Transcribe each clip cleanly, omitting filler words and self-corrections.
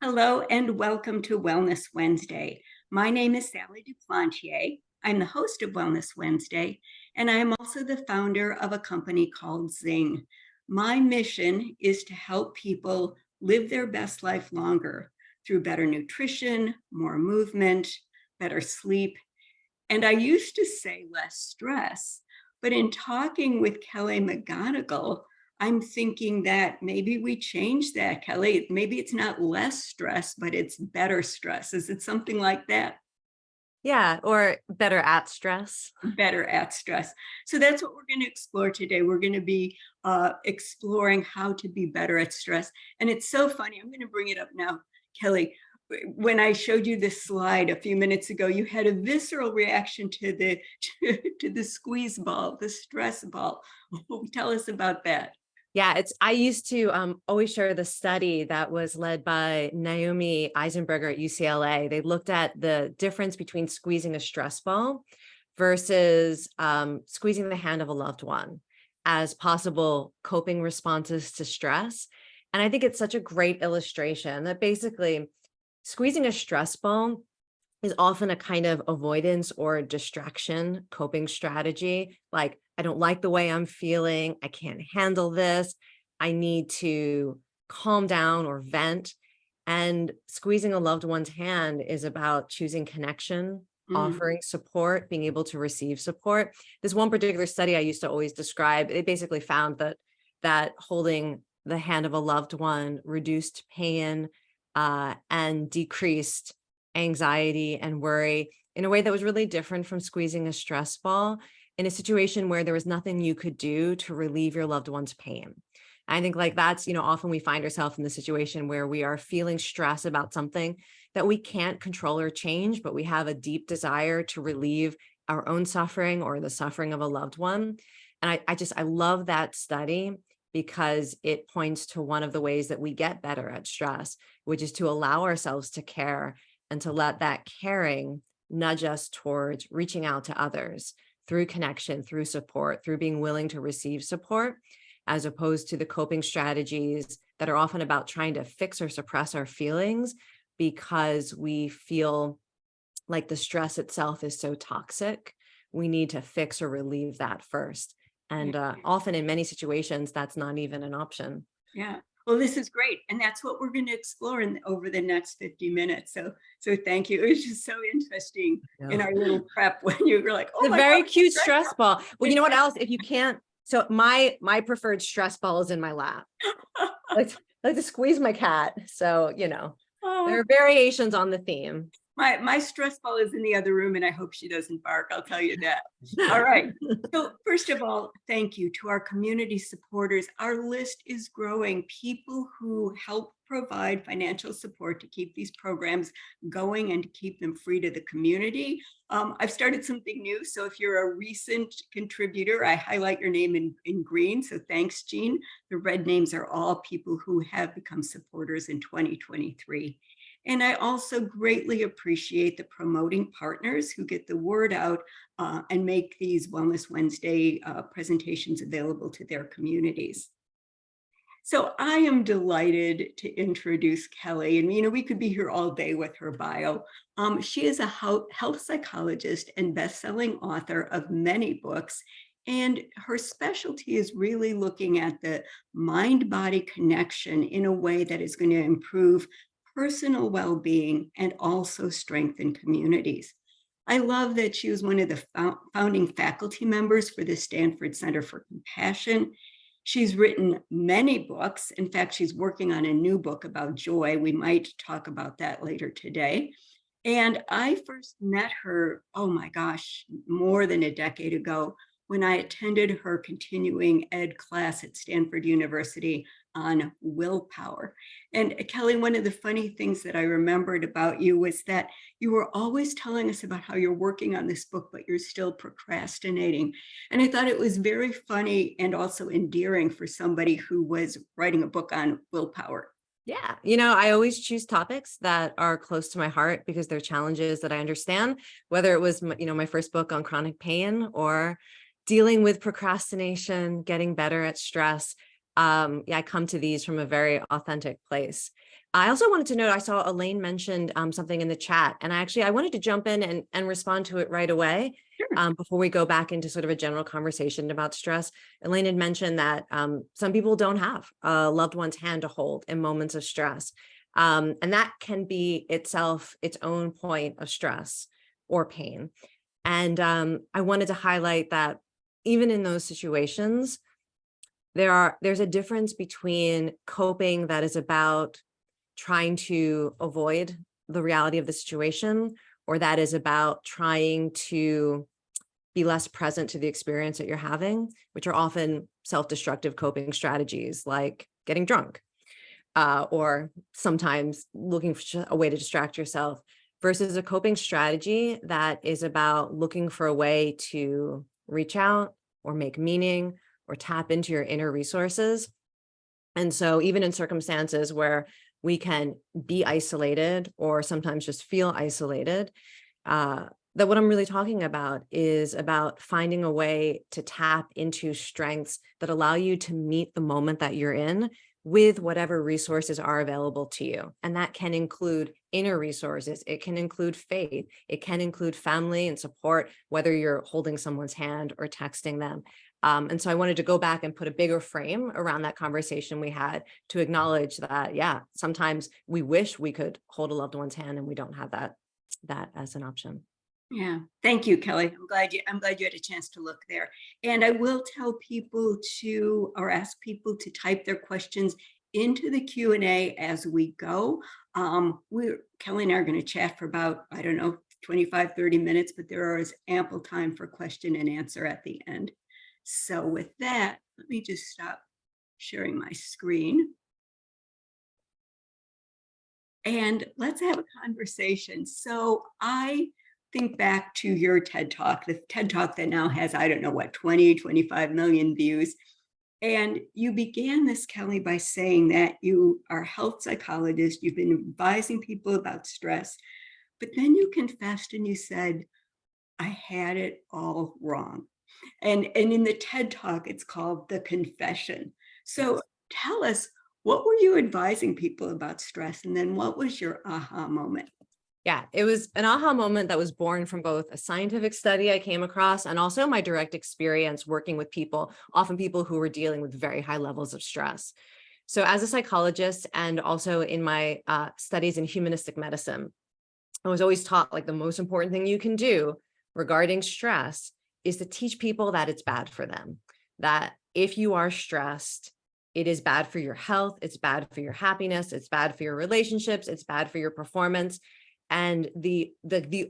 Hello and welcome to Wellness Wednesday. My name is Sally Duplantier. I'm the host of Wellness Wednesday, and I am also the founder of a company called Zing. My mission is to help people live their best life longer through better nutrition, more movement, better sleep, and I used to say less stress. But in talking with Kelly McGonigal, I'm thinking that maybe we change that, Kelly. Maybe it's not less stress, but it's better stress. Is it something like that? Yeah, or better at stress. Better at stress. So that's what we're going to explore today. We're going to be exploring how to be better at stress. And it's so funny. I'm going to bring it up now, Kelly. When I showed you this slide a few minutes ago, you had a visceral reaction to the squeeze ball, the stress ball. Tell us about that. Yeah, I used to always share the study that was led by Naomi Eisenberger at UCLA. They looked at the difference between squeezing a stress ball versus squeezing the hand of a loved one as possible coping responses to stress. And I think it's such a great illustration that basically squeezing a stress ball is often a kind of avoidance or distraction coping strategy. Like, I don't like the way I'm feeling. I can't handle this. I need to calm down or vent. And squeezing a loved one's hand is about choosing connection, Mm. offering support, being able to receive support. This one particular study I used to always describe, it basically found that holding the hand of a loved one reduced pain and decreased anxiety and worry in a way that was really different from squeezing a stress ball in a situation where there was nothing you could do to relieve your loved one's pain. I think like that's, often we find ourselves in the situation where we are feeling stress about something that we can't control or change, but we have a deep desire to relieve our own suffering or the suffering of a loved one. And I love that study because it points to one of the ways that we get better at stress, which is to allow ourselves to care and to let that caring nudge us towards reaching out to others through connection, through support, through being willing to receive support, as opposed to the coping strategies that are often about trying to fix or suppress our feelings because we feel like the stress itself is so toxic. We need to fix or relieve that first. And often in many situations, that's not even an option. Yeah. Well, this is great. And that's what we're going to explore over the next 50 minutes. So thank you. It was just so interesting in Yeah. our little prep when you were like, oh The my God, very cute stress ball. Well, you know what it's else? If you can't, so my preferred stress ball is in my lap. Like to squeeze my cat. So, there oh, are variations on the theme. my stress ball is in the other room and I hope she doesn't bark. I'll tell you that. All right. So first of all, thank you to our community supporters. Our list is growing. People who help provide financial support to keep these programs going and to keep them free to the community. I've started something new. So if you're a recent contributor, I highlight your name in green. So thanks, Jean. The red names are all people who have become supporters in 2023. And I also greatly appreciate the promoting partners who get the word out and make these Wellness Wednesday presentations available to their communities. So I am delighted to introduce Kelly, and we could be here all day with her bio. She is a health psychologist and best-selling author of many books, and her specialty is really looking at the mind-body connection in a way that is going to improve personal well-being and also strengthen communities. I love that she was one of the founding faculty members for the Stanford Center for Compassion. She's written many books. In fact, she's working on a new book about joy. We might talk about that later today. And I first met her, oh my gosh, more than a decade ago when I attended her continuing ed class at Stanford University on willpower. And Kelly, one of the funny things that I remembered about you was that you were always telling us about how you're working on this book, but you're still procrastinating. And I thought it was very funny and also endearing for somebody who was writing a book on willpower. Yeah. I always choose topics that are close to my heart because they're challenges that I understand, whether it was, my first book on chronic pain or dealing with procrastination, getting better at stress. Yeah, I come to these from a very authentic place. I also wanted to note, I saw Elaine mentioned something in the chat, and I wanted to jump in and respond to it right away Sure. before we go back into sort of a general conversation about stress. Elaine had mentioned that some people don't have a loved one's hand to hold in moments of stress. And that can be itself its own point of stress or pain. And I wanted to highlight that even in those situations, there's a difference between coping that is about trying to avoid the reality of the situation, or that is about trying to be less present to the experience that you're having, which are often self-destructive coping strategies like getting drunk, or sometimes looking for a way to distract yourself, versus a coping strategy that is about looking for a way to reach out or make meaning or tap into your inner resources. And so even in circumstances where we can be isolated or sometimes just feel isolated, that what I'm really talking about is about finding a way to tap into strengths that allow you to meet the moment that you're in with whatever resources are available to you. And that can include inner resources. It can include faith. It can include family and support, whether you're holding someone's hand or texting them. And so I wanted to go back and put a bigger frame around that conversation we had to acknowledge that, yeah, sometimes we wish we could hold a loved one's hand and we don't have that as an option. Yeah, thank you, Kelly. I'm glad you had a chance to look there. And I will tell people to, or ask people to type their questions into the Q&A as we go. Kelly and I are going to chat for about, I don't know, 25, 30 minutes, but there is ample time for question and answer at the end. So with that, let me just stop sharing my screen. And let's have a conversation. So I think back to your TED Talk, the TED Talk that now has, I don't know what, 20, 25 million views. And you began this, Kelly, by saying that you are a health psychologist. You've been advising people about stress, but then you confessed and you said, I had it all wrong. And in the TED Talk, it's called The Confession. So Yes. tell us, what were you advising people about stress? And then what was your aha moment? Yeah, it was an aha moment that was born from both a scientific study I came across and also my direct experience working with people, often people who were dealing with very high levels of stress. So as a psychologist and also in my studies in humanistic medicine, I was always taught like the most important thing you can do regarding stress is to teach people that it's bad for them, that if you are stressed, it is bad for your health, it's bad for your happiness, it's bad for your relationships, it's bad for your performance. And the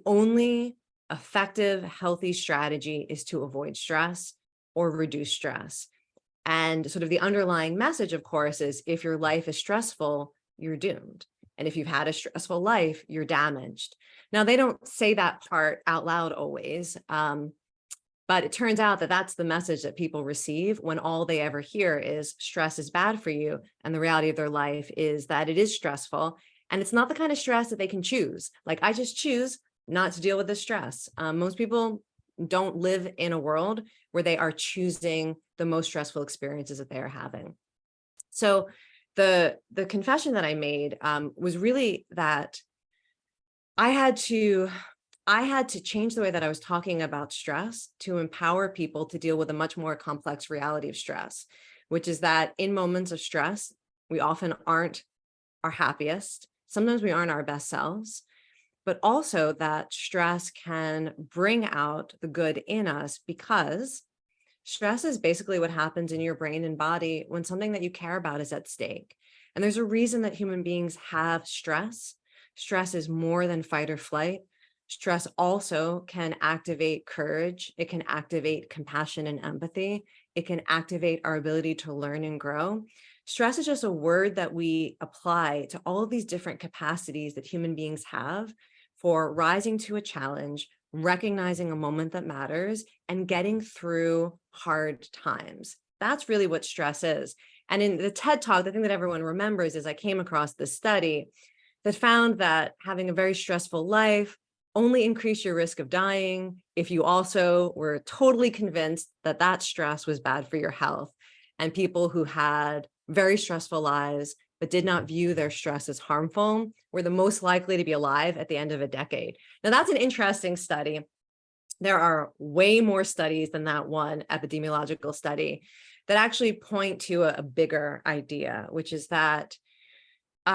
only effective, healthy strategy is to avoid stress or reduce stress. And sort of the underlying message, of course, is if your life is stressful, you're doomed. And if you've had a stressful life, you're damaged. Now, they don't say that part out loud always, but it turns out that that's the message that people receive when all they ever hear is stress is bad for you. And the reality of their life is that it is stressful. And it's not the kind of stress that they can choose. Like, I just choose not to deal with this stress. Most people don't live in a world where they are choosing the most stressful experiences that they are having. So the confession that I made was really that I had to change the way that I was talking about stress to empower people to deal with a much more complex reality of stress, which is that in moments of stress, we often aren't our happiest. Sometimes we aren't our best selves, but also that stress can bring out the good in us, because stress is basically what happens in your brain and body when something that you care about is at stake. And there's a reason that human beings have stress. Stress is more than fight or flight. Stress also can activate courage. It can activate compassion and empathy. It can activate our ability to learn and grow. Stress is just a word that we apply to all of these different capacities that human beings have for rising to a challenge, recognizing a moment that matters, and getting through hard times. That's really what stress is. And in the TED Talk, the thing that everyone remembers is I came across this study that found that having a very stressful life only increased your risk of dying if you also were totally convinced that that stress was bad for your health. And people who had very stressful lives, but did not view their stress as harmful, were the most likely to be alive at the end of a decade. Now, that's an interesting study. There are way more studies than that one epidemiological study that actually point to a bigger idea, which is that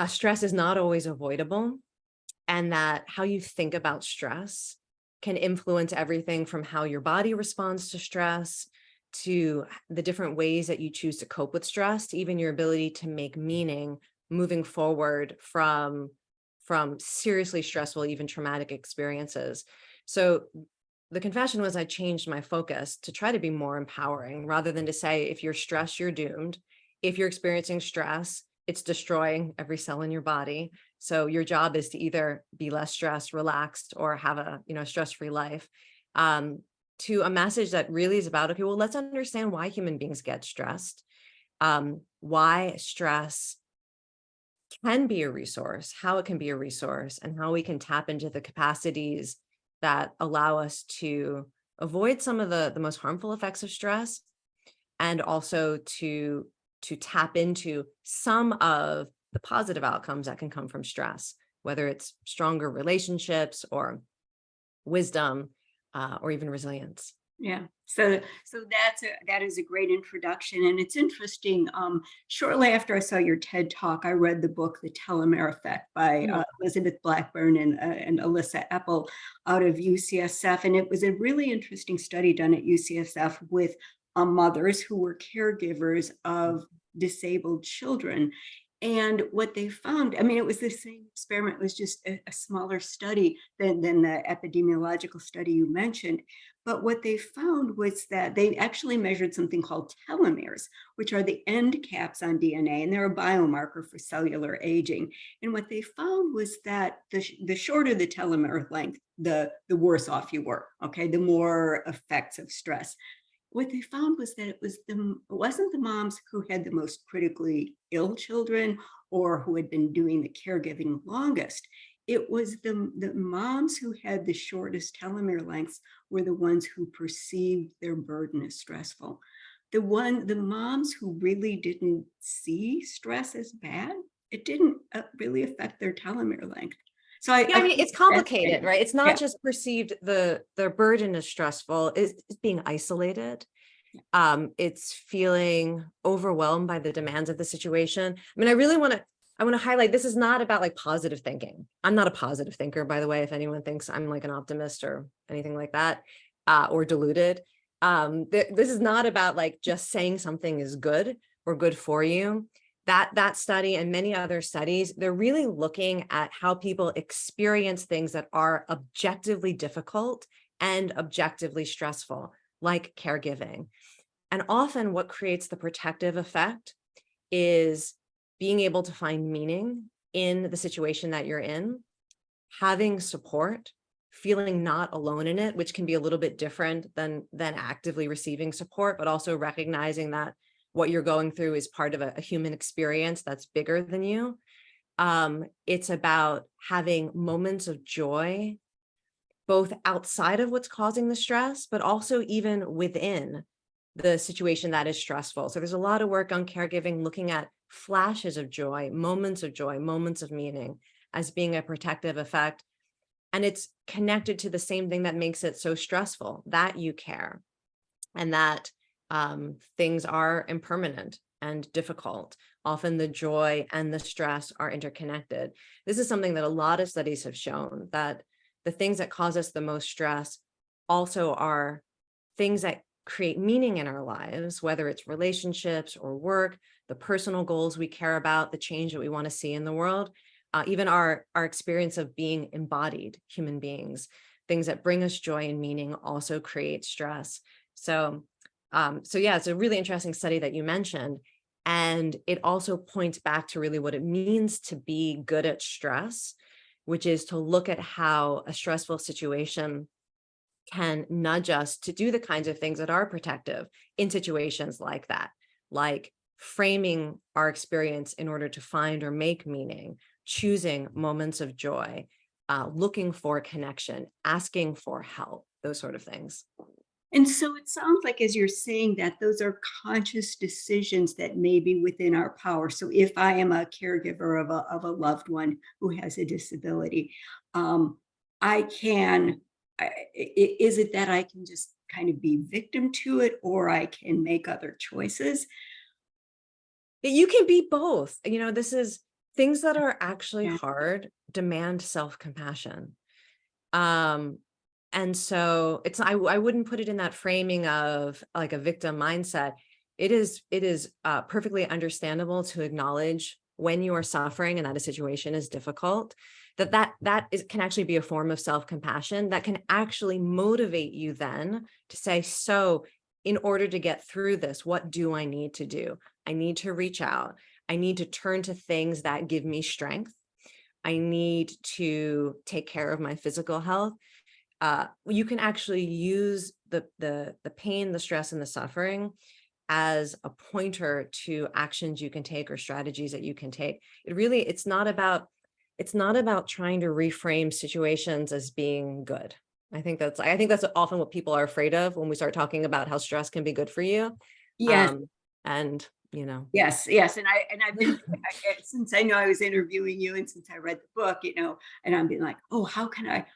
stress is not always avoidable, and that how you think about stress can influence everything from how your body responds to stress, to the different ways that you choose to cope with stress, to even your ability to make meaning moving forward from seriously stressful, even traumatic experiences. So the confession was I changed my focus to try to be more empowering, rather than to say, if you're stressed, you're doomed. If you're experiencing stress, it's destroying every cell in your body. So your job is to either be less stressed, relaxed, or have a stress-free life. To a message that really is about, okay, well, let's understand why human beings get stressed, why stress can be a resource, how it can be a resource, and how we can tap into the capacities that allow us to avoid some of the most harmful effects of stress, and also to tap into some of the positive outcomes that can come from stress, whether it's stronger relationships or wisdom, or even resilience. Yeah. So that is a great introduction. And it's interesting. Shortly after I saw your TED talk, I read the book, The Telomere Effect by Elizabeth Blackburn and Alyssa Epple out of UCSF. And it was a really interesting study done at UCSF with mothers who were caregivers of disabled children. And what they found, I mean, it was the same experiment, it was just a smaller study than the epidemiological study you mentioned. But what they found was that they actually measured something called telomeres, which are the end caps on DNA, and they're a biomarker for cellular aging. And what they found was that the shorter the telomere length, the worse off you were, okay, the more effects of stress. What they found was that it wasn't the moms who had the most critically ill children or who had been doing the caregiving longest. It was the moms who had the shortest telomere lengths were the ones who perceived their burden as stressful. The moms who really didn't see stress as bad, it didn't really affect their telomere length. So I mean, think it's that's complicated, right? It's not yeah. just perceived the burden is stressful, it's being isolated. It's feeling overwhelmed by the demands of the situation. I mean, I want to highlight, this is not about like positive thinking. I'm not a positive thinker, by the way, if anyone thinks I'm like an optimist or anything like that, or deluded. This is not about like just saying something is good or good for you. That study and many other studies, they're really looking at how people experience things that are objectively difficult and objectively stressful, like caregiving. And often what creates the protective effect is being able to find meaning in the situation that you're in, having support, feeling not alone in it, which can be a little bit different than actively receiving support, but also recognizing that what you're going through is part of a human experience that's bigger than you. It's about having moments of joy, both outside of what's causing the stress, but also even within the situation that is stressful. So there's a lot of work on caregiving, looking at flashes of joy, moments of meaning as being a protective effect. And it's connected to the same thing that makes it so stressful, that you care, and that things are impermanent and difficult. Often the joy and the stress are interconnected. This is something that a lot of studies have shown, that the things that cause us the most stress also are things that create meaning in our lives, whether it's relationships or work, the personal goals we care about, the change that we want to see in the world, even our experience of being embodied human beings. Things that bring us joy and meaning also create stress. So yeah, it's a really interesting study that you mentioned. And it also points back to really what it means to be good at stress, which is to look at how a stressful situation can nudge us to do the kinds of things that are protective in situations like that, like framing our experience in order to find or make meaning, choosing moments of joy, looking for connection, asking for help, those sort of things. And so it sounds like, as you're saying that, those are conscious decisions that may be within our power. So if I am a caregiver of a loved one who has a disability, um, I can, is it that I can just kind of be victim to it, or I can make other choices? You can be both. This is things that are actually Yeah. hard demand self-compassion. Um, and so I wouldn't put it in that framing of like a victim mindset. It is perfectly understandable to acknowledge when you are suffering and that a situation is difficult, can actually be a form of self-compassion that can actually motivate you then to say, so in order to get through this, what do I need to do? I need to reach out. I need to turn to things that give me strength. I need to take care of my physical health. You can actually use the pain, the stress, and the suffering as a pointer to actions you can take or strategies that you can take. It's not about trying to reframe situations as being good. I think that's often what people are afraid of when we start talking about how stress can be good for you. Yes. Um, and you know, Yes, yes, and I've been since I know I was interviewing you, and since I read the book, and I'm being like, oh, how can I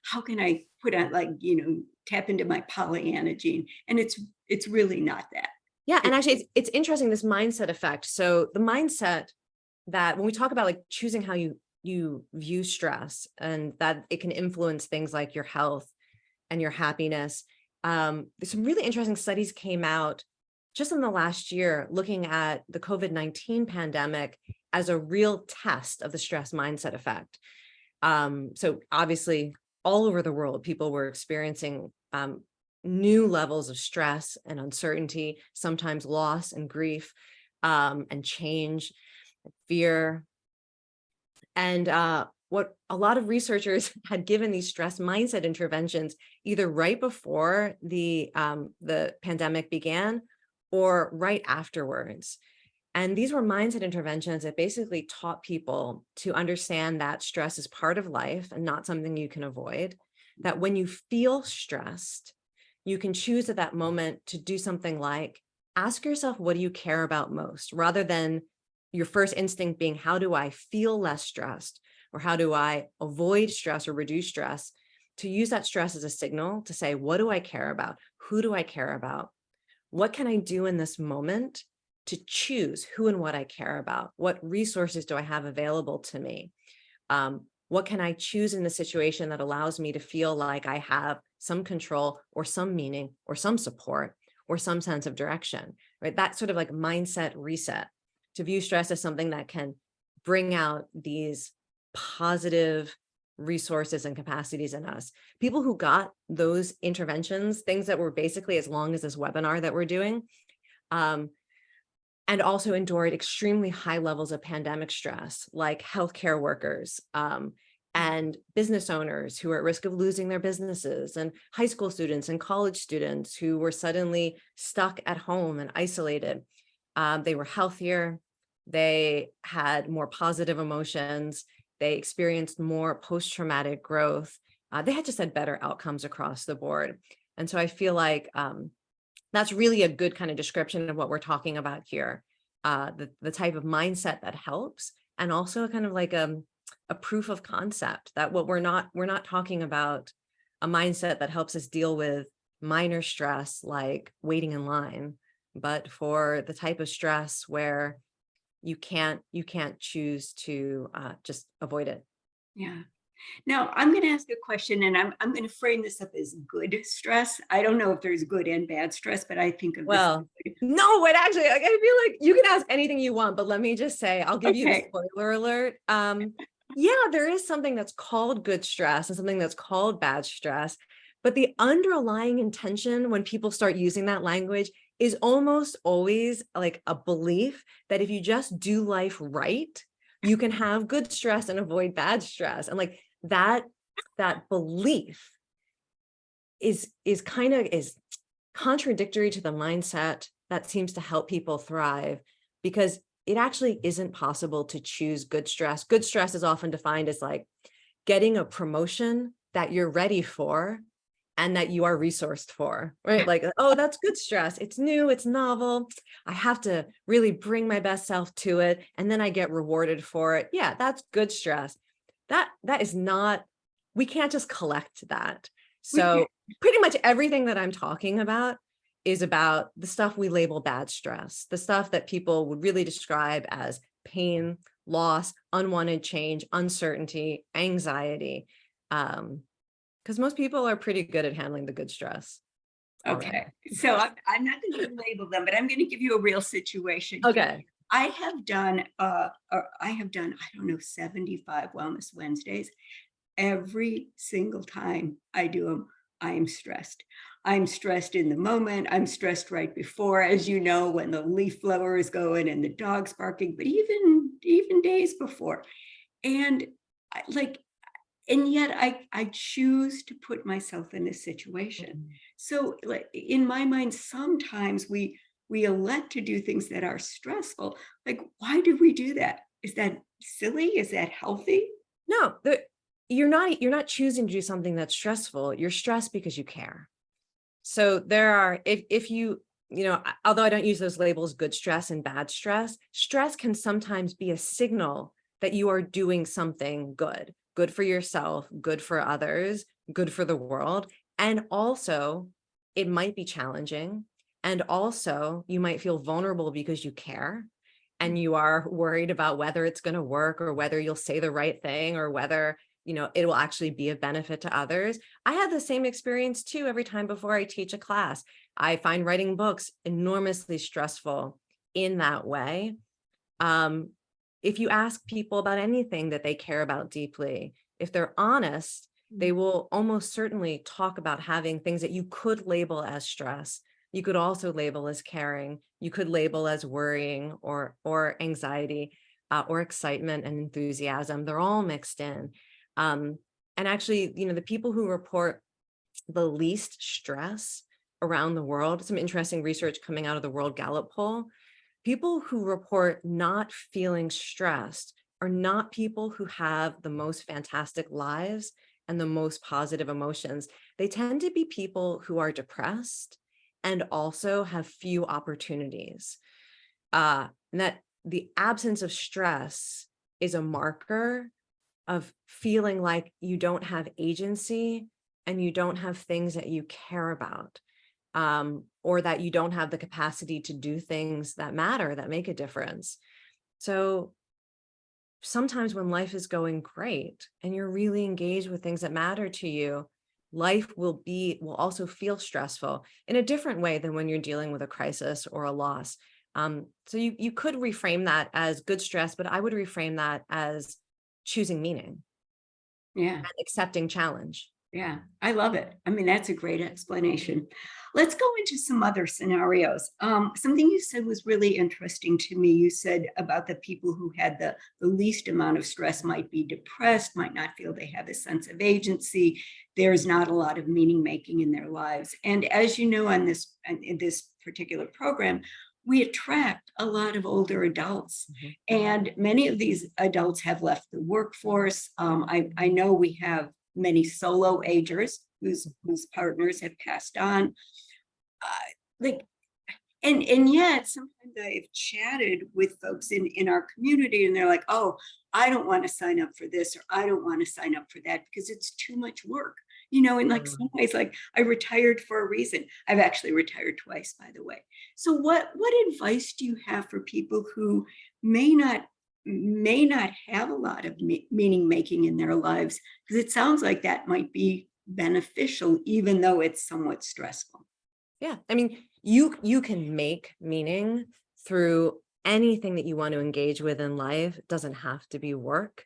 put on, like, tap into my Pollyanna gene, and it's really not that. yeah, and It's actually it's interesting, this mindset effect. So the mindset that when we talk about like choosing how you view stress and that it can influence things like your health and your happiness. There's some really interesting studies came out just in the last year looking at the COVID-19 pandemic as a real test of the stress mindset effect. So obviously, all over the world, people were experiencing new levels of stress and uncertainty, sometimes loss and grief, and change, fear. And what a lot of researchers had given these stress mindset interventions either right before the pandemic began or right afterwards. And these were mindset interventions that basically taught people to understand that stress is part of life and not something you can avoid. That when you feel stressed, you can choose at that moment to do something like ask yourself, what do you care about most? Rather than your first instinct being, how do I feel less stressed? Or how do I avoid stress or reduce stress? To use that stress as a signal to say, what do I care about? Who do I care about? What can I do in this moment to choose who and what I care about? What resources do I have available to me? What can I choose in the situation that allows me to feel like I have some control or some meaning or some support or some sense of direction, right? That sort of like mindset reset, to view stress as something that can bring out these positive resources and capacities in us. People who got those interventions, things that were basically as long as this webinar that we're doing, and also endured extremely high levels of pandemic stress, like healthcare workers, and business owners who are at risk of losing their businesses, and high school students and college students who were suddenly stuck at home and isolated. They were healthier. They had more positive emotions. They experienced more post-traumatic growth. They had just had better outcomes across the board. And so I feel like that's really a good kind of description of what we're talking about here. The type of mindset that helps, and also kind of like a proof of concept that we're not talking about a mindset that helps us deal with minor stress like waiting in line, but for the type of stress where you can't choose to just avoid it. Yeah. Now, I'm going to ask a question, and I'm going to frame this up as good stress. I don't know if there's good and bad stress, but I think of this as Well, good. no, it actually, like, I feel like you can ask anything you want, but let me just say, I'll give you the Okay. spoiler alert. Yeah, there is something that's called good stress and something that's called bad stress, but the underlying intention when people start using that language is almost always like a belief that if you just do life right, you can have good stress and avoid bad stress. And like that belief is contradictory to the mindset that seems to help people thrive, because it actually isn't possible to choose good stress. Good stress is often defined as like getting a promotion that you're ready for and that you are resourced for, right? Like, oh, that's good stress. It's new, it's novel. I have to really bring my best self to it. And then I get rewarded for it. Yeah, that's good stress. That is not, we can't just collect that. We So can't. pretty much everything that I'm talking about is about the stuff we label bad stress, the stuff that people would really describe as pain, loss, unwanted change, uncertainty, anxiety. Because most people are pretty good at handling the good stress already. Okay, so I'm not going to label them, but I'm going to give you a real situation. Okay. I have done, I don't know, 75 Wellness Wednesdays. Every single time I do them, I am stressed. I'm stressed in the moment. I'm stressed right before, as you know, when the leaf blower is going and the dog's barking, but even days before. And and yet I choose to put myself in this situation. So like in my mind, sometimes we elect to do things that are stressful. Like, why do we do that? Is that silly? Is that healthy? No, you're not choosing to do something that's stressful. You're stressed because you care. So there are, if you, although I don't use those labels, good stress and bad stress, stress can sometimes be a signal that you are doing something good for yourself, good for others, good for the world. And also it might be challenging. And also you might feel vulnerable because you care and you are worried about whether it's going to work or whether you'll say the right thing or whether it will actually be of benefit to others. I had the same experience too every time before I teach a class. I find writing books enormously stressful in that way. If you ask people about anything that they care about deeply, if they're honest, they will almost certainly talk about having things that you could label as stress. You could also label as caring. You could label as worrying or anxiety or excitement and enthusiasm. They're all mixed in. And actually, the people who report the least stress around the world, some interesting research coming out of the World Gallup poll, people who report not feeling stressed are not people who have the most fantastic lives and the most positive emotions. They tend to be people who are depressed and also have few opportunities. And that the absence of stress is a marker of feeling like you don't have agency and you don't have things that you care about, or that you don't have the capacity to do things that matter, that make a difference. So sometimes when life is going great and you're really engaged with things that matter to you, life will also feel stressful in a different way than when you're dealing with a crisis or a loss. So you could reframe that as good stress, but I would reframe that as choosing meaning. Yeah. And accepting challenge. Yeah, I love it. I mean, that's a great explanation. Let's go into some other scenarios. Something you said was really interesting to me. You said about the people who had the least amount of stress might be depressed, might not feel they have a sense of agency. There's not a lot of meaning making in their lives. And as you know, in this particular program, we attract a lot of older adults. And many of these adults have left the workforce. I know we have many solo agers whose partners have passed on. And yet sometimes I've chatted with folks in our community and they're like, oh, I don't want to sign up for this, or I don't want to sign up for that because it's too much work. In like some ways, like I retired for a reason. I've actually retired twice, by the way. So what advice do you have for people who may not have a lot of meaning making in their lives? Because it sounds like that might be beneficial, even though it's somewhat stressful. Yeah. I mean, you can make meaning through anything that you want to engage with in life. It doesn't have to be work.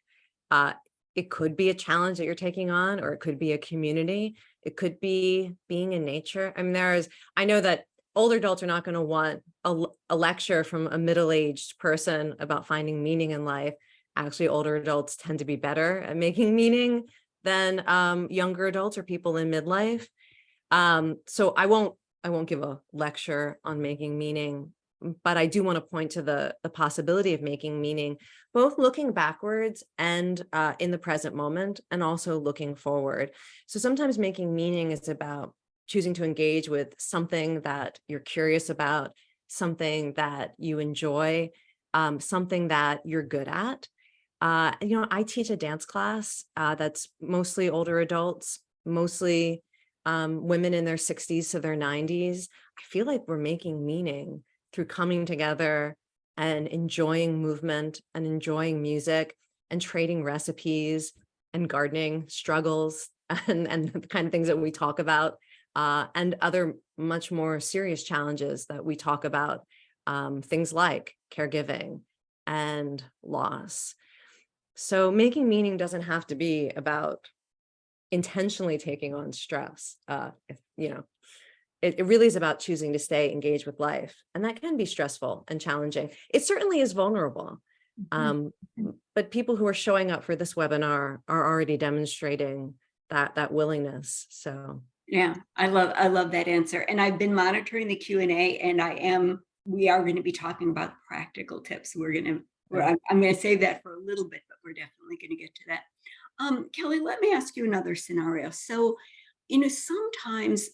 It could be a challenge that you're taking on, or it could be a community. It could be being in nature. I mean, I know that older adults are not going to want a lecture from a middle-aged person about finding meaning in life. Actually, older adults tend to be better at making meaning than younger adults or people in midlife. So I won't give a lecture on making meaning, but I do want to point to the possibility of making meaning, both looking backwards and in the present moment, and also looking forward. So sometimes making meaning is about choosing to engage with something that you're curious about, something that you enjoy, something that you're good at. I teach a dance class that's mostly older adults, mostly women in their 60s to their 90s. I feel like we're making meaning through coming together and enjoying movement and enjoying music and trading recipes and gardening struggles and the kind of things that we talk about, and other much more serious challenges that we talk about, things like caregiving and loss. So making meaning doesn't have to be about intentionally taking on stress. It really is about choosing to stay engaged with life. And that can be stressful and challenging. It certainly is vulnerable. Mhm. But people who are showing up for this webinar are already demonstrating that willingness. So Yeah, I love that answer. And I've been monitoring the Q&A, and we are going to be talking about practical tips. I'm going to save that for a little bit, but we're definitely going to get to that. Kelly, let me ask you another scenario. So, sometimes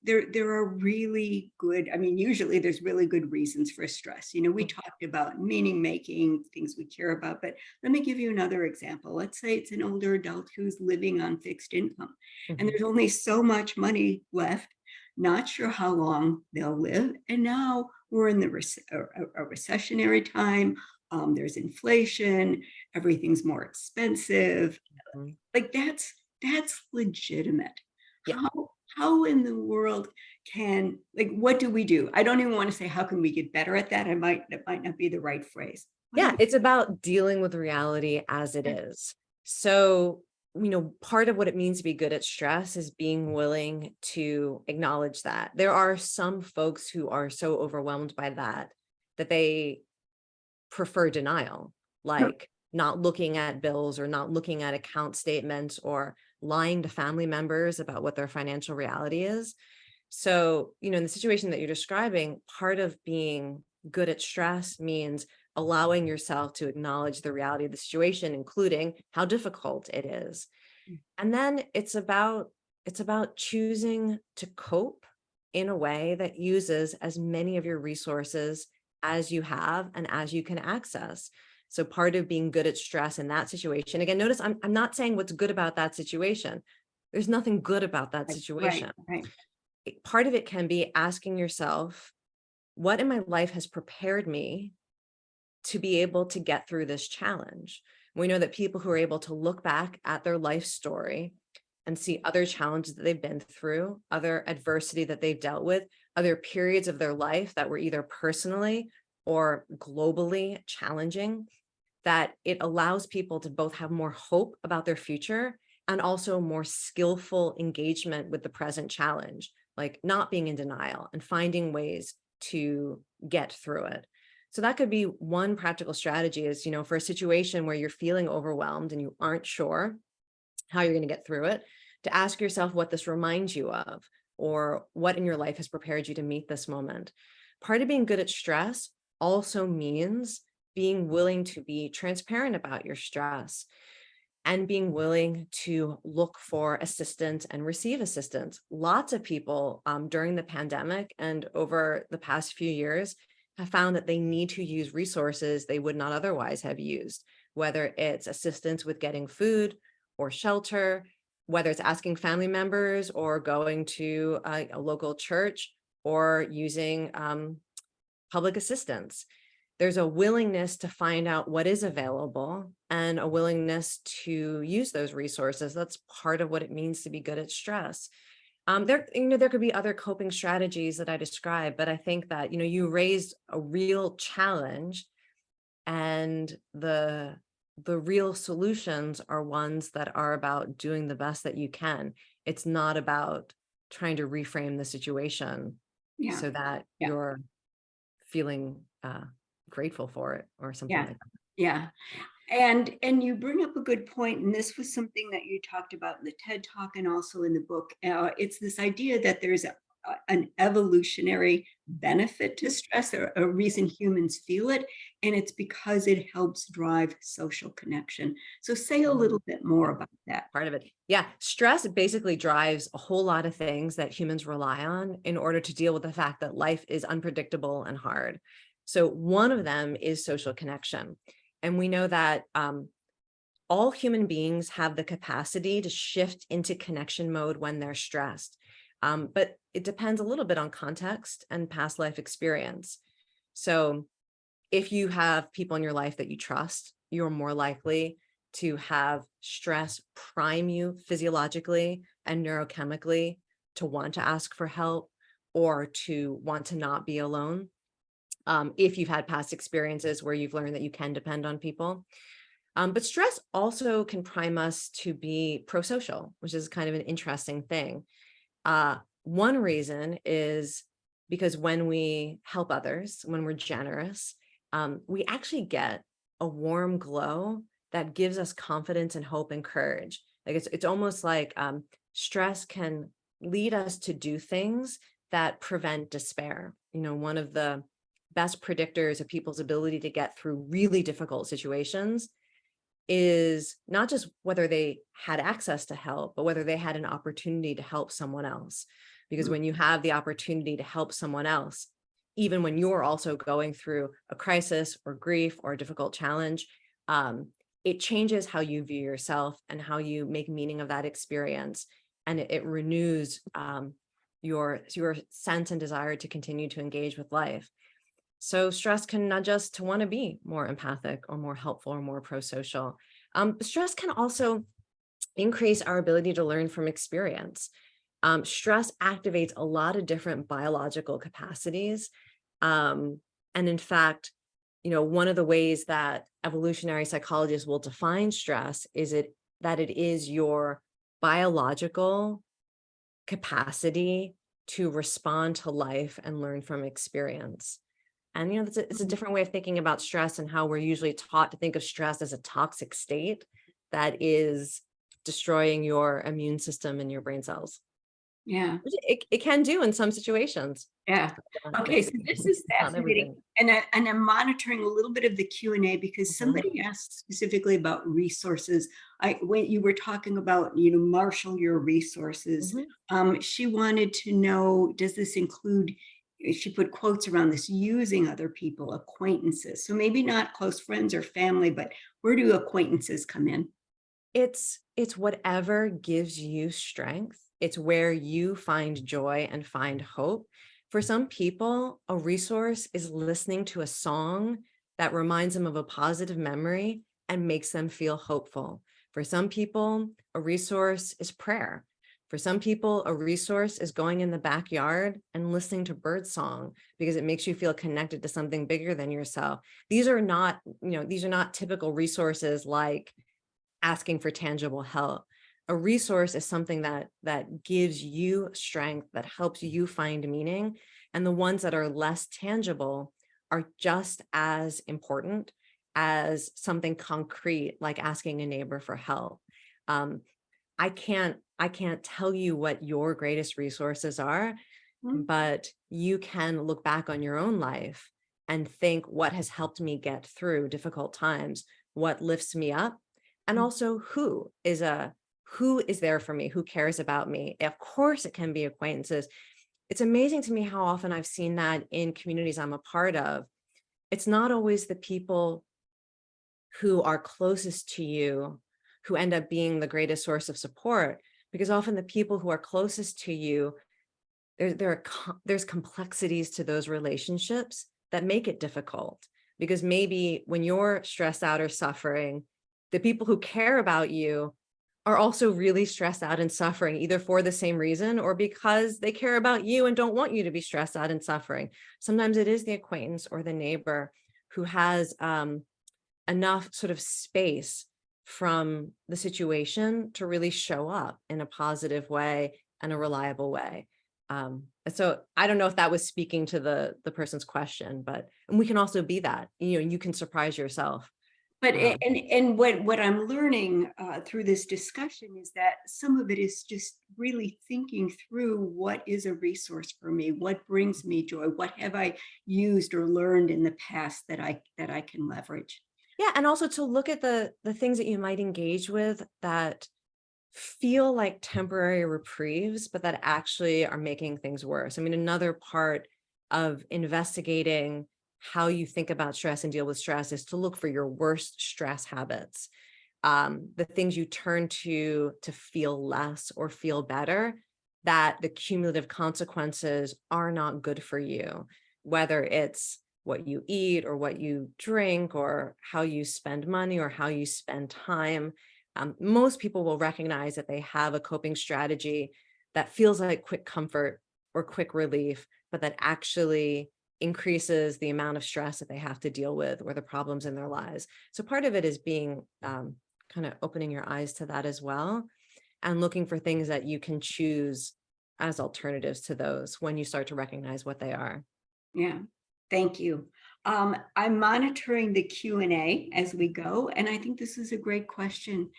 there are really good, usually there's really good reasons for stress. We talked about meaning making, things we care about, but let me give you another example. Let's say it's an older adult who's living on fixed income, and Mhm. there's only so much money left, not sure how long they'll live. And now we're in a recessionary time. There's inflation, everything's more expensive. Mhm. Like that's legitimate. Yeah. How in the world what do we do? I don't even want to say how can we get better at that. That might not be the right phrase. What do Yeah, we it's about dealing with reality as it do? is. So, part of what it means to be good at stress is being willing to acknowledge that. There are some folks who are so overwhelmed by that they prefer denial, Sure. like not looking at bills or not looking at account statements or lying to family members about what their financial reality is. So, in the situation that you're describing, part of being good at stress means allowing yourself to acknowledge the reality of the situation, including how difficult it is. And then it's about choosing to cope in a way that uses as many of your resources as you have and as you can access. So part of being good at stress in that situation, again, notice I'm not saying what's good about that situation. There's nothing good about that Right, right, situation. right. Part of it can be asking yourself, what in my life has prepared me to be able to get through this challenge? We know that people who are able to look back at their life story and see other challenges that they've been through, other adversity that they've dealt with, other periods of their life that were either personally or globally challenging, that it allows people to both have more hope about their future and also more skillful engagement with the present challenge, like not being in denial and finding ways to get through it. So that could be one practical strategy is, for a situation where you're feeling overwhelmed and you aren't sure how you're going to get through it, to ask yourself what this reminds you of or what in your life has prepared you to meet this moment. Part of being good at stress also means being willing to be transparent about your stress and being willing to look for assistance and receive assistance. Lots of people during the pandemic and over the past few years have found that they need to use resources they would not otherwise have used, whether it's assistance with getting food or shelter, whether it's asking family members or going to a local church or using public assistance. There's a willingness to find out what is available and a willingness to use those resources. That's part of what it means to be good at stress. There could be other coping strategies that I described, but I think that, you raised a real challenge, and the real solutions are ones that are about doing the best that you can. It's not about trying to reframe the situation Yeah, so that yeah, you're feeling grateful for it or something yeah, like that. yeah. And you bring up a good point, and this was something that you talked about in the TED Talk and also in the book. It's this idea that there's an evolutionary benefit to stress, or a reason humans feel it, and it's because it helps drive social connection. So say a little bit more about that. Part of it. Yeah. Stress basically drives a whole lot of things that humans rely on in order to deal with the fact that life is unpredictable and hard. So one of them is social connection. And we know that all human beings have the capacity to shift into connection mode when they're stressed. But it depends a little bit on context and past life experience. So if you have people in your life that you trust, you're more likely to have stress prime you physiologically and neurochemically to want to ask for help or to want to not be alone. If you've had past experiences where you've learned that you can depend on people. But stress also can prime us to be pro-social, which is kind of an interesting thing. One reason is because when we help others, when we're generous, we actually get a warm glow that gives us confidence and hope and courage. Like it's almost like stress can lead us to do things that prevent despair. You know, one of the best predictors of people's ability to get through really difficult situations is not just whether they had access to help, but whether they had an opportunity to help someone else. Because when you have the opportunity to help someone else, even when you're also going through a crisis or grief or a difficult challenge, it changes how you view yourself and how you make meaning of that experience. And it renews your sense and desire to continue to engage with life. So stress can nudge us to want to be more empathic or more helpful or more pro-social. Stress can also increase our ability to learn from experience. Stress activates a lot of different biological capacities. And in fact, you know, one of the ways that evolutionary psychologists will define stress is that it is your biological capacity to respond to life and learn from experience. And, you know, it's a different way of thinking about stress and how we're usually taught to think of stress as a toxic state that is destroying your immune system and your brain cells. Yeah. It can do in some situations. Yeah. Okay, so this is Not fascinating. everything. And I'm monitoring a little bit of the Q&A because somebody asked specifically about resources. When you were talking about, you know, marshal your resources, she wanted to know, does this include, she put quotes around this, using other people, acquaintances. So maybe not close friends or family, but where do acquaintances come in? It's whatever gives you strength. It's where you find joy and find hope. For some people, a resource is listening to a song that reminds them of a positive memory and makes them feel hopeful. For some people, a resource is prayer. For some people, a resource is going in the backyard and listening to birdsong because it makes you feel connected to something bigger than yourself. These are not typical resources like asking for tangible help. A resource is something that gives you strength, that helps you find meaning. And the ones that are less tangible are just as important as something concrete, like asking a neighbor for help. I can't tell you what your greatest resources are, but you can look back on your own life and think, what has helped me get through difficult times? What lifts me up? And also who is there for me? Who cares about me? Of course, it can be acquaintances. It's amazing to me how often I've seen that in communities I'm a part of. It's not always the people who are closest to you who end up being the greatest source of support, because often the people who are closest to you, there's complexities to those relationships that make it difficult. Because maybe when you're stressed out or suffering, the people who care about you are also really stressed out and suffering, either for the same reason or because they care about you and don't want you to be stressed out and suffering. Sometimes it is the acquaintance or the neighbor who has enough sort of space from the situation to really show up in a positive way and a reliable way. So I don't know if that was speaking to the person's question, but and we can also be that, you know, you can surprise yourself But Um, and what I'm learning through this discussion is that some of it is just really thinking through what is a resource for me, what brings me joy, what have I used or learned in the past that I can leverage. yeah, and also to look at the things that you might engage with that feel like temporary reprieves, but that actually are making things worse. I mean, another part of investigating how you think about stress and deal with stress is to look for your worst stress habits, the things you turn to feel less or feel better, that the cumulative consequences are not good for you, whether it's what you eat or what you drink or how you spend money or how you spend time. Most people will recognize that they have a coping strategy that feels like quick comfort or quick relief, but that actually increases the amount of stress that they have to deal with or the problems in their lives. So part of it is being kind of opening your eyes to that as well, and looking for things that you can choose as alternatives to those when you start to recognize what they are. Yeah, thank you. I'm monitoring the Q&A as we go, and I think this is a great question.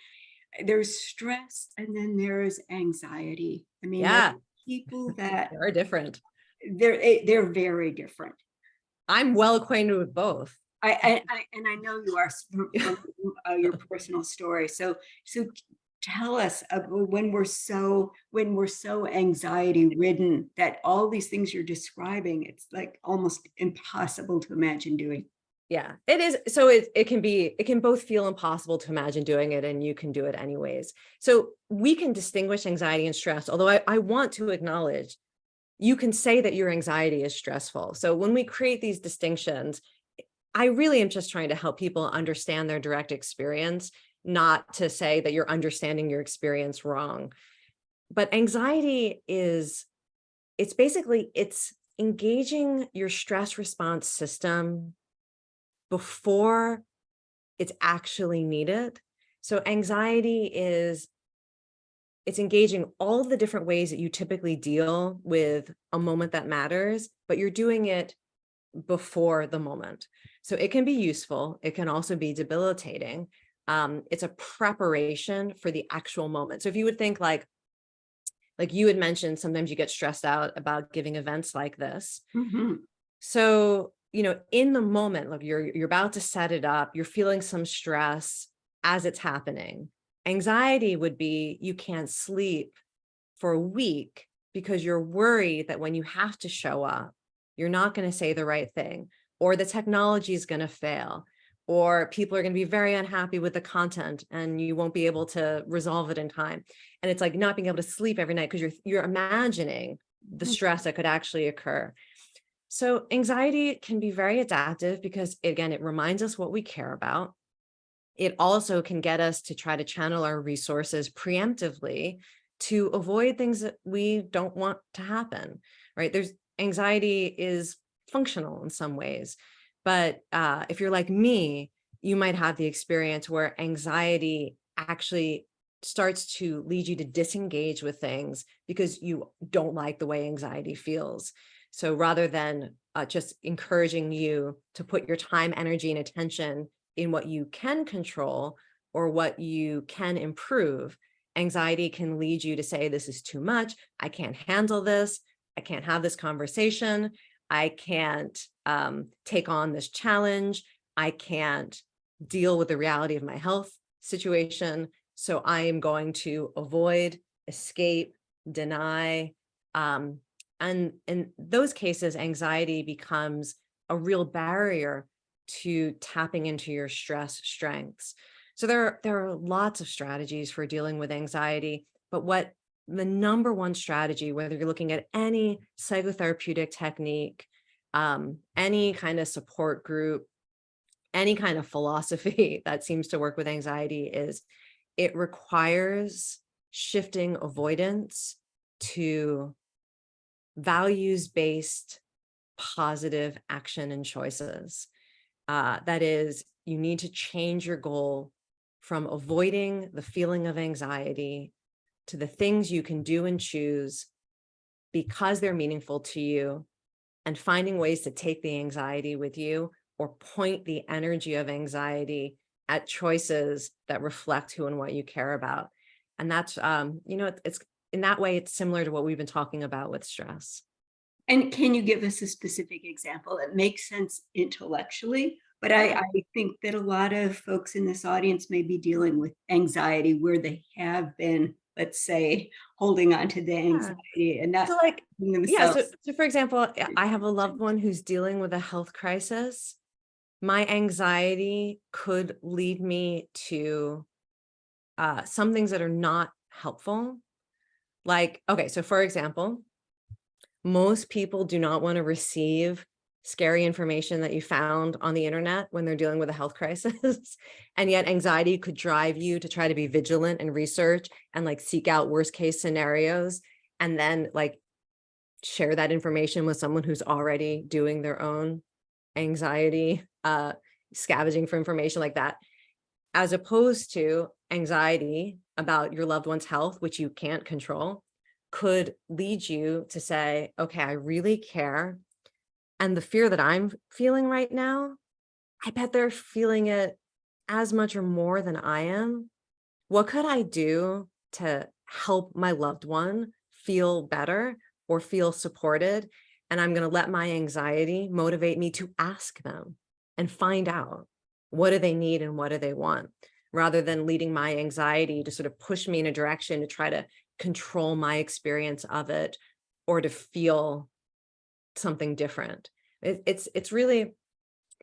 There's stress and then there's anxiety. I mean, there Yeah, are people that they are different. they're very different. I'm well acquainted with both. I know you are from your personal story. So tell us when we're so anxiety ridden that all these things you're describing, it's like almost impossible to imagine doing. Yeah, it is. So it can both feel impossible to imagine doing it, and you can do it anyways. So we can distinguish anxiety and stress, although I want to acknowledge you can say that your anxiety is stressful. So when we create these distinctions, I really am just trying to help people understand their direct experience, not to say that you're understanding your experience wrong. But anxiety is, it's basically, it's engaging your stress response system before it's actually needed. So anxiety is, it's engaging all of the different ways that you typically deal with a moment that matters, but you're doing it before the moment. So it can be useful. It can also be debilitating. It's a preparation for the actual moment. So if you would think like you had mentioned, sometimes you get stressed out about giving events like this. Mhm. So, in the moment, like you're about to set it up, you're feeling some stress as it's happening. Anxiety would be you can't sleep for a week because you're worried that when you have to show up, you're not going to say the right thing, or the technology is going to fail, or people are going to be very unhappy with the content and you won't be able to resolve it in time. And it's like not being able to sleep every night because you're imagining the stress that could actually occur. So anxiety can be very adaptive because, again, it reminds us what we care about. It also can get us to try to channel our resources preemptively to avoid things that we don't want to happen, right? There's anxiety is functional in some ways, but if you're like me, you might have the experience where anxiety actually starts to lead you to disengage with things because you don't like the way anxiety feels. So rather than just encouraging you to put your time, energy, and attention in what you can control or what you can improve, anxiety can lead you to say, this is too much. I can't handle this. I can't have this conversation. I can't take on this challenge. I can't deal with the reality of my health situation. So I am going to avoid, escape, deny. And in those cases, anxiety becomes a real barrier to tapping into your stress strengths. So there are lots of strategies for dealing with anxiety, but what the number one strategy, whether you're looking at any psychotherapeutic technique, any kind of support group, any kind of philosophy that seems to work with anxiety, is it requires shifting avoidance to values-based positive action and choices. That is, you need to change your goal from avoiding the feeling of anxiety to the things you can do and choose because they're meaningful to you, and finding ways to take the anxiety with you or point the energy of anxiety at choices that reflect who and what you care about. And that's, it's in that way, it's similar to what we've been talking about with stress. And can you give us a specific example? It makes sense intellectually, but I think that a lot of folks in this audience may be dealing with anxiety where they have been, let's say, holding on to the Yeah. anxiety and not So like, giving yeah. themselves. So for example, I have a loved one who's dealing with a health crisis. My anxiety could lead me to some things that are not helpful. Like, okay, so for example, most people do not want to receive scary information that you found on the internet when they're dealing with a health crisis. And yet anxiety could drive you to try to be vigilant and research and like seek out worst case scenarios and then like share that information with someone who's already doing their own anxiety, scavenging for information like that, as opposed to anxiety about your loved one's health, which you can't control, could lead you to say, okay, I really care. And the fear that I'm feeling right now, I bet they're feeling it as much or more than I am. What could I do to help my loved one feel better or feel supported? And I'm going to let my anxiety motivate me to ask them and find out what do they need and what do they want, rather than leading my anxiety to sort of push me in a direction to try to control my experience of it or to feel something different. It's really,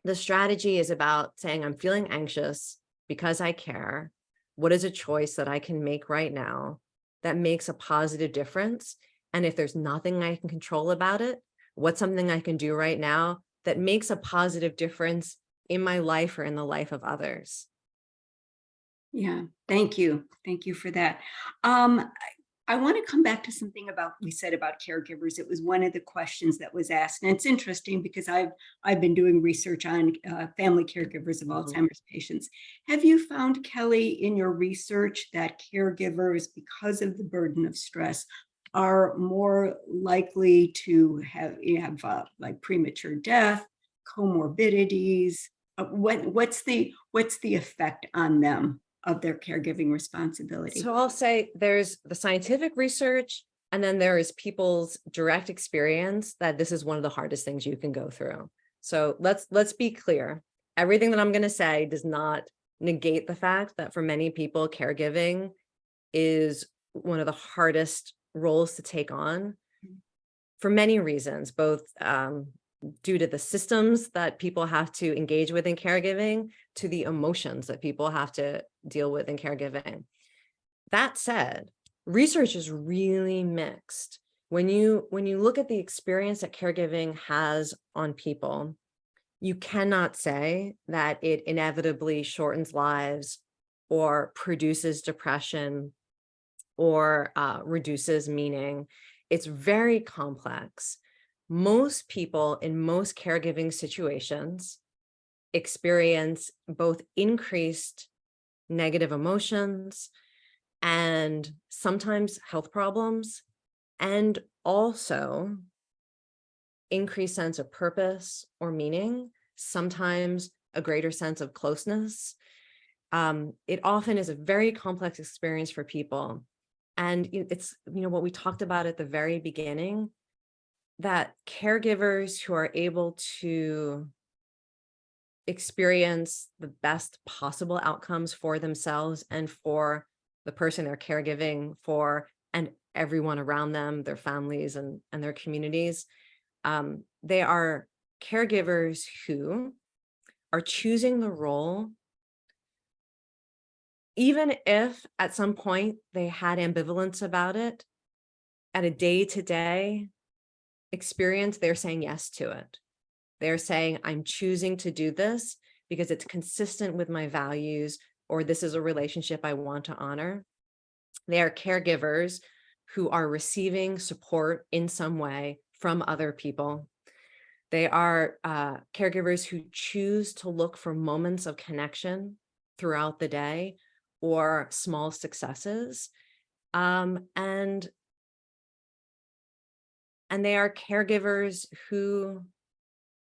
the strategy is about saying, I'm feeling anxious because I care. What is a choice that I can make right now that makes a positive difference? And if there's nothing I can control about it, what's something I can do right now that makes a positive difference in my life or in the life of others? Yeah, thank you. Thank you for that. Um, I want to come back to something about we said about caregivers. It was one of the questions that was asked, and it's interesting because I've been doing research on family caregivers of Mhm. Alzheimer's patients. Have you found, Kelly, in your research that caregivers, because of the burden of stress, are more likely to have like premature death, comorbidities? What's the effect on them of their caregiving responsibility? So I'll say there's the scientific research, and then there is people's direct experience that this is one of the hardest things you can go through. So let's be clear. Everything that I'm going to say does not negate the fact that for many people, caregiving is one of the hardest roles to take on for many reasons, both due to the systems that people have to engage with in caregiving, to the emotions that people have to deal with in caregiving. That said, research is really mixed. When you look at the experience that caregiving has on people, you cannot say that it inevitably shortens lives or produces depression or reduces meaning. It's very complex. Most people in most caregiving situations experience both increased negative emotions and sometimes health problems, and also increased sense of purpose or meaning, sometimes a greater sense of closeness. It often is a very complex experience for people. And it's, what we talked about at the very beginning, that caregivers who are able to experience the best possible outcomes for themselves and for the person they're caregiving for and everyone around them, their families and their communities. They are caregivers who are choosing the role, even if at some point they had ambivalence about it, at a day-to-day experience, they're saying yes to it. They're saying, I'm choosing to do this because it's consistent with my values, or this is a relationship I want to honor. They are caregivers who are receiving support in some way from other people. They are caregivers who choose to look for moments of connection throughout the day or small successes. And they are caregivers who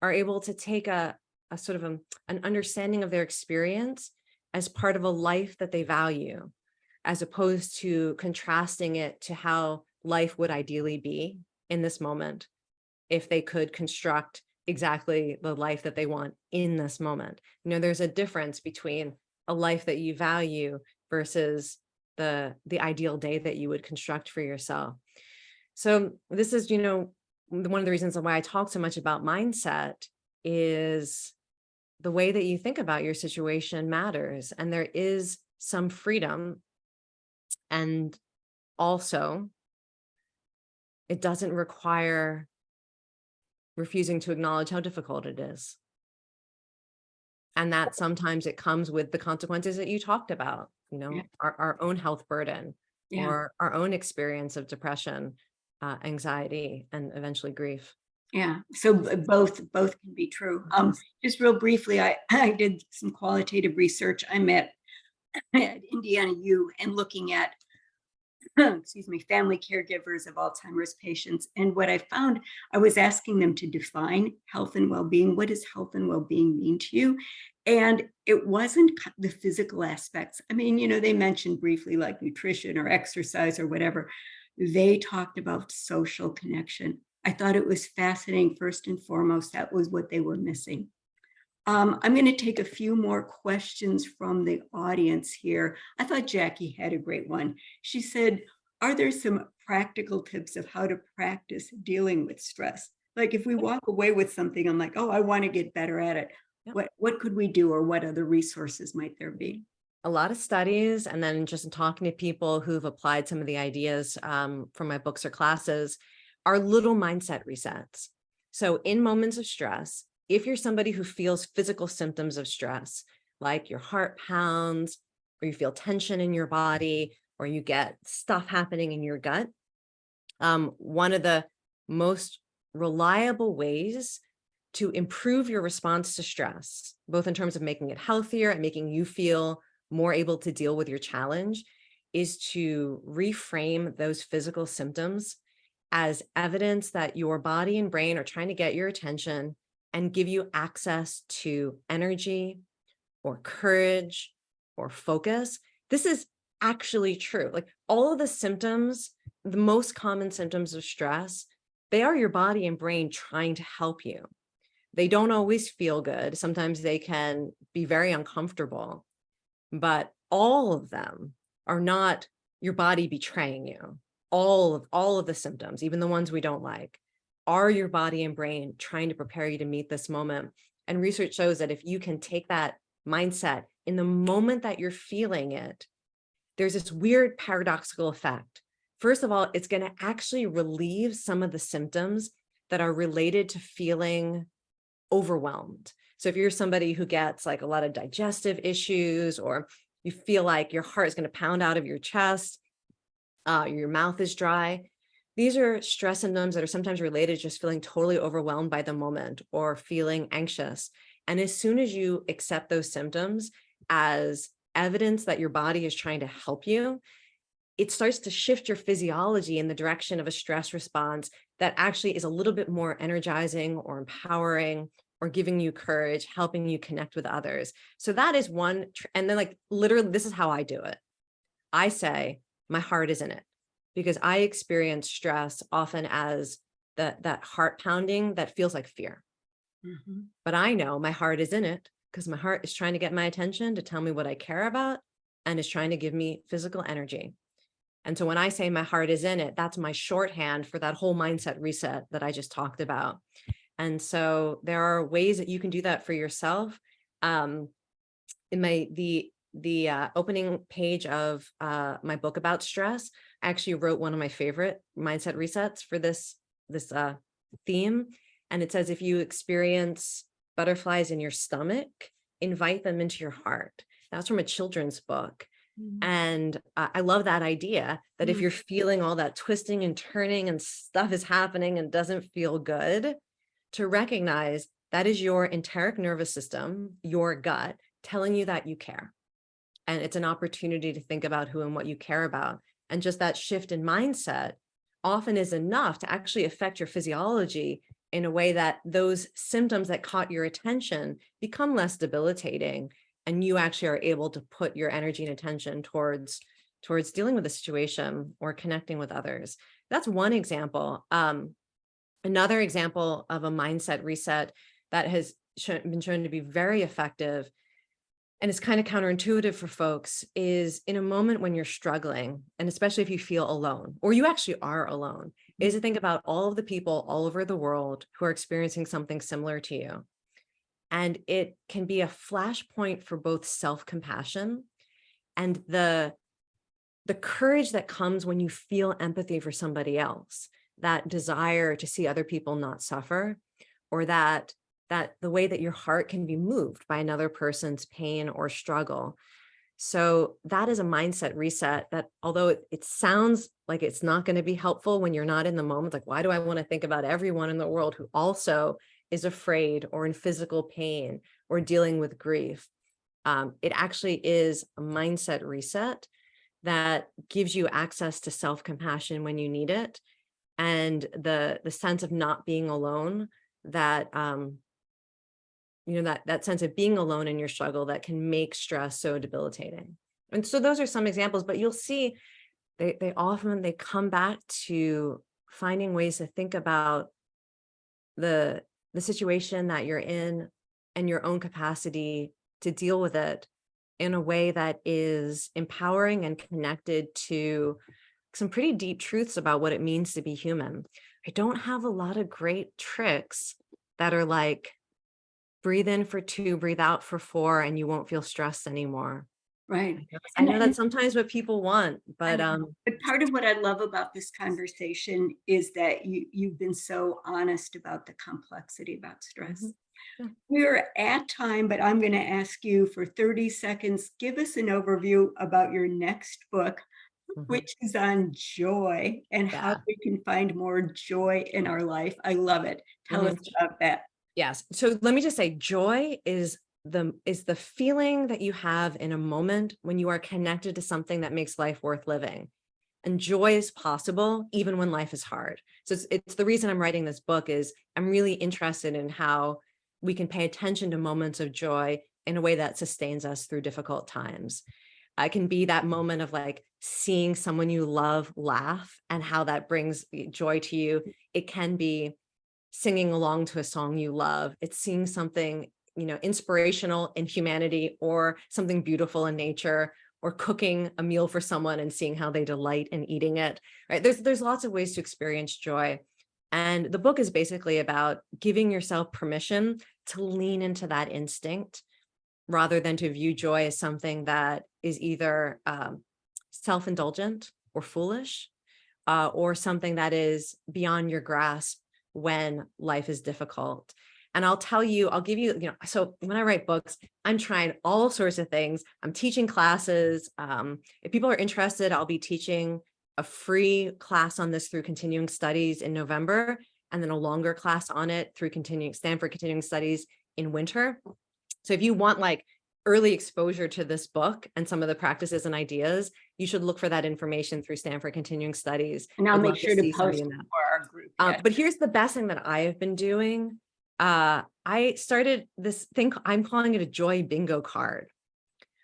are able to take a sort of an understanding of their experience as part of a life that they value, as opposed to contrasting it to how life would ideally be in this moment if they could construct exactly the life that they want in this moment. There's a difference between a life that you value versus the ideal day that you would construct for yourself. So this is, one of the reasons why I talk so much about mindset is the way that you think about your situation matters. And there is some freedom. And also, it doesn't require refusing to acknowledge how difficult it is. And that sometimes it comes with the consequences that you talked about, Yeah. our own health burden Yeah. or our own experience of depression, anxiety, and eventually grief. Yeah. So both can be true. Just real briefly, I did some qualitative research. I'm at Indiana U and looking at excuse me, family caregivers of Alzheimer's patients. And what I found, I was asking them to define health and well-being. What does health and well-being mean to you? And it wasn't the physical aspects. I mean, they mentioned briefly like nutrition or exercise or whatever. They talked about social connection. I thought it was fascinating. First and foremost, that was what they were missing. I'm going to take a few more questions from the audience here. I thought Jackie had a great one. She said, are there some practical tips of how to practice dealing with stress? Like if we walk away with something, I'm like, oh, I want to get better at it. Yep. What could we do, or what other resources might there be? A lot of studies, and then just talking to people who've applied some of the ideas from my books or classes, are little mindset resets. So in moments of stress, if you're somebody who feels physical symptoms of stress, like your heart pounds, or you feel tension in your body, or you get stuff happening in your gut, one of the most reliable ways to improve your response to stress, both in terms of making it healthier and making you feel more able to deal with your challenge, is to reframe those physical symptoms as evidence that your body and brain are trying to get your attention and give you access to energy or courage or focus. This is actually true. Like all of the symptoms, the most common symptoms of stress, they are your body and brain trying to help you. They don't always feel good. Sometimes they can be very uncomfortable, but all of them are not your body betraying you. All of the symptoms, even the ones we don't like, are your body and brain trying to prepare you to meet this moment. And research shows that if you can take that mindset in the moment that you're feeling it, there's this weird paradoxical effect. First of all, it's going to actually relieve some of the symptoms that are related to feeling overwhelmed. So if you're somebody who gets like a lot of digestive issues, or you feel like your heart is going to pound out of your chest, your mouth is dry, these are stress symptoms that are sometimes related to just feeling totally overwhelmed by the moment or feeling anxious. And as soon as you accept those symptoms as evidence that your body is trying to help you, it starts to shift your physiology in the direction of a stress response that actually is a little bit more energizing or empowering or giving you courage, helping you connect with others. So that is one. And then like literally, this is how I do it. I say, my heart is in it, because I experience stress often as that heart pounding that feels like fear. Mm-hmm. But I know my heart is in it because my heart is trying to get my attention, to tell me what I care about, and is trying to give me physical energy. And so when I say my heart is in it, that's my shorthand for that whole mindset reset that I just talked about. And so there are ways that you can do that for yourself. In the opening page of my book about stress, I actually wrote one of my favorite mindset resets for this theme. And it says, if you experience butterflies in your stomach, invite them into your heart. That's from a children's book. And I love that idea that if you're feeling all that twisting and turning and stuff is happening and doesn't feel good, to recognize that is your enteric nervous system, your gut, telling you that you care. And it's an opportunity to think about who and what you care about. And just that shift in mindset often is enough to actually affect your physiology in a way that those symptoms that caught your attention become less debilitating and you actually are able to put your energy and attention towards dealing with a situation or connecting with others. That's one example. Another example of a mindset reset that has been shown to be very effective, and it's kind of counterintuitive for folks, is in a moment when you're struggling, and especially if you feel alone, or you actually are alone, is to think about all of the people all over the world who are experiencing something similar to you. And it can be a flashpoint for both self-compassion and the courage that comes when you feel empathy for somebody else, that desire to see other people not suffer, or that the way that your heart can be moved by another person's pain or struggle. So that is a mindset reset that, although it sounds like it's not going to be helpful when you're not in the moment, like, why do I want to think about everyone in the world who also is afraid or in physical pain or dealing with grief? It actually is a mindset reset that gives you access to self-compassion when you need it, and the sense of not being alone, that that sense of being alone in your struggle that can make stress so debilitating. And so those are some examples, but you'll see they often come back to finding ways to think about the situation that you're in and your own capacity to deal with it in a way that is empowering and connected to some pretty deep truths about what it means to be human. I don't have a lot of great tricks that are like, breathe in for 2, breathe out for 4, and you won't feel stressed anymore. Right. I know that's sometimes what people want, but But part of what I love about this conversation is that you've been so honest about the complexity about stress. yeah. We're at time, but I'm going to ask you for 30 seconds. Give us an overview about your next book, which is on joy and how Yeah. we can find more joy in our life. I love it. Tell us about that. Yes. So let me just say, joy is the feeling that you have in a moment when you are connected to something that makes life worth living. And joy is possible even when life is hard. So it's the reason I'm writing this book, is I'm really interested in how we can pay attention to moments of joy in a way that sustains us through difficult times. It can be that moment of like seeing someone you love laugh and how that brings joy to you. It can be singing along to a song you love. It's seeing something, inspirational in humanity, or something beautiful in nature, or cooking a meal for someone and seeing how they delight in eating it, right? There's lots of ways to experience joy. And the book is basically about giving yourself permission to lean into that instinct, rather than to view joy as something that is either self-indulgent or foolish, or something that is beyond your grasp when life is difficult. And I'll give you, so when I write books, I'm trying all sorts of things. I'm teaching classes. If people are interested, I'll be teaching a free class on this through Continuing Studies in November, and then a longer class on it through Stanford Continuing Studies in winter. So if you want like early exposure to this book and some of the practices and ideas, you should look for that information through Stanford Continuing Studies. And I'll make sure to see post somebody it in that. for our group. Yes. But here's the best thing that I have been doing. I started this thing, I'm calling it a joy bingo card,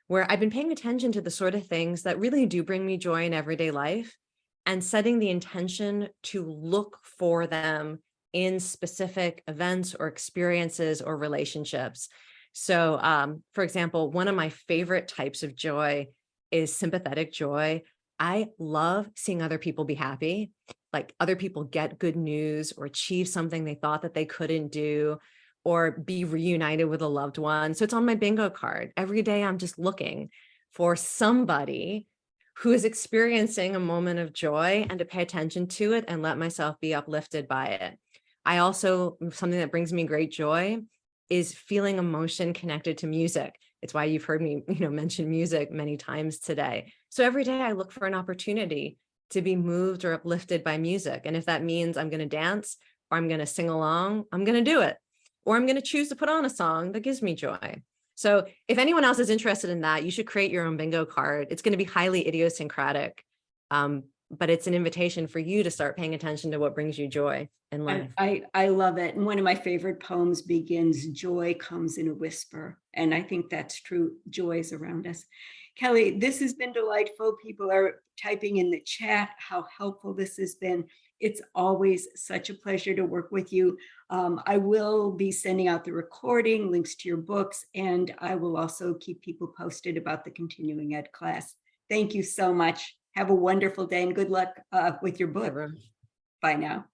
where I've been paying attention to the sort of things that really do bring me joy in everyday life, and setting the intention to look for them in specific events or experiences or relationships. So, for example, one of my favorite types of joy is sympathetic joy. I love seeing other people be happy, like other people get good news or achieve something they thought that they couldn't do, or be reunited with a loved one. So it's on my bingo card. Every day I'm just looking for somebody who is experiencing a moment of joy, and to pay attention to it and let myself be uplifted by it. I also, something that brings me great joy is feeling emotion connected to music. It's why you've heard me, mention music many times today. So every day I look for an opportunity to be moved or uplifted by music. And if that means I'm going to dance, or I'm going to sing along, I'm going to do it. Or I'm going to choose to put on a song that gives me joy. So if anyone else is interested in that, you should create your own bingo card. It's going to be highly idiosyncratic. but it's an invitation for you to start paying attention to what brings you joy in life. I love it. And one of my favorite poems begins, "Joy comes in a whisper." And I think that's true. Joy is around us. Kelly, this has been delightful. People are typing in the chat how helpful this has been. It's always such a pleasure to work with you. I will be sending out the recording, links to your books, and I will also keep people posted about the continuing ed class. Thank you so much. Have a wonderful day and good luck with your book. Everyone. Bye now.